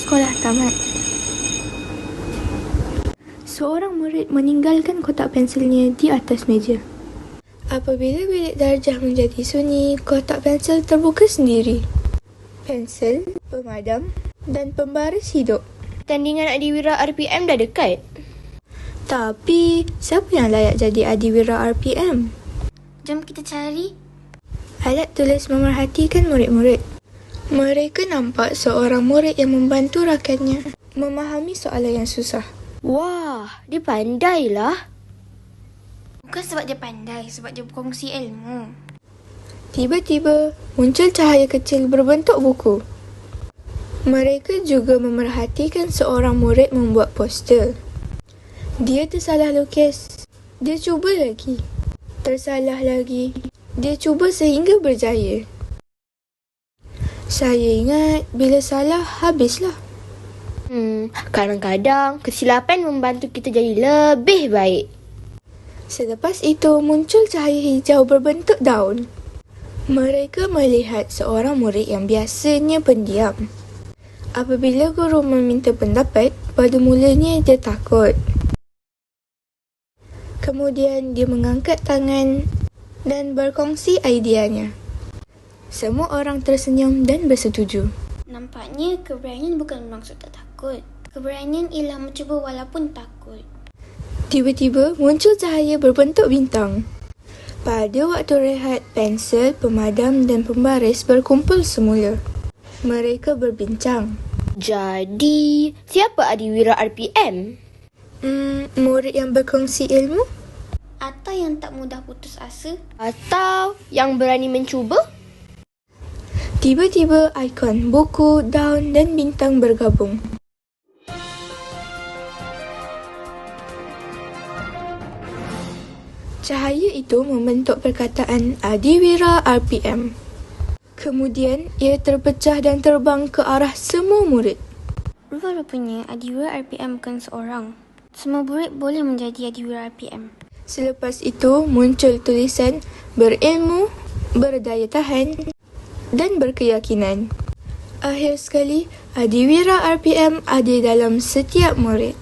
sekolah tamat. Seorang murid meninggalkan kotak pensilnya di atas meja. Apabila bilik darjah menjadi sunyi, kotak pensel terbuka sendiri. Pensel, pemadam dan pembaris hidup. Tandingan Adiwira RPM dah dekat. Tapi, siapa yang layak jadi Adiwira RPM? Jom kita cari. Alat tulis memerhatikan murid-murid. Mereka nampak seorang murid yang membantu rakannya memahami soalan yang susah. Wah, dia pandai lah. Bukan sebab dia pandai, sebab dia berkongsi ilmu. Tiba-tiba, muncul cahaya kecil berbentuk buku. Mereka juga memerhatikan seorang murid membuat poster. Dia tersalah lukis. Dia cuba lagi. Tersalah lagi. Dia cuba sehingga berjaya. Saya ingat bila salah, habislah. Kadang-kadang kesilapan membantu kita jadi lebih baik. Selepas itu, muncul cahaya hijau berbentuk daun. Mereka melihat seorang murid yang biasanya pendiam. Apabila guru meminta pendapat, pada mulanya dia takut. Kemudian dia mengangkat tangan dan berkongsi ideanya. Semua orang tersenyum dan bersetuju. Nampaknya keberanian bukan bermaksud tak takut. Keberanian ialah mencuba walaupun takut. Tiba-tiba muncul cahaya berbentuk bintang. Pada waktu rehat, pensel, pemadam dan pembaris berkumpul semula. Mereka berbincang. Jadi, siapa Adiwira RPM? Murid yang berkongsi ilmu? Atau yang tak mudah putus asa? Atau yang berani mencuba? Tiba-tiba ikon buku, daun dan bintang bergabung. Cahaya itu membentuk perkataan Adiwira RPM. Kemudian, ia terpecah dan terbang ke arah semua murid. Rupa-rupanya Adiwira RPM bukan seorang. Semua murid boleh menjadi Adiwira RPM. Selepas itu, muncul tulisan berilmu, berdaya tahan dan berkeyakinan. Akhir sekali, Adiwira RPM ada dalam setiap murid.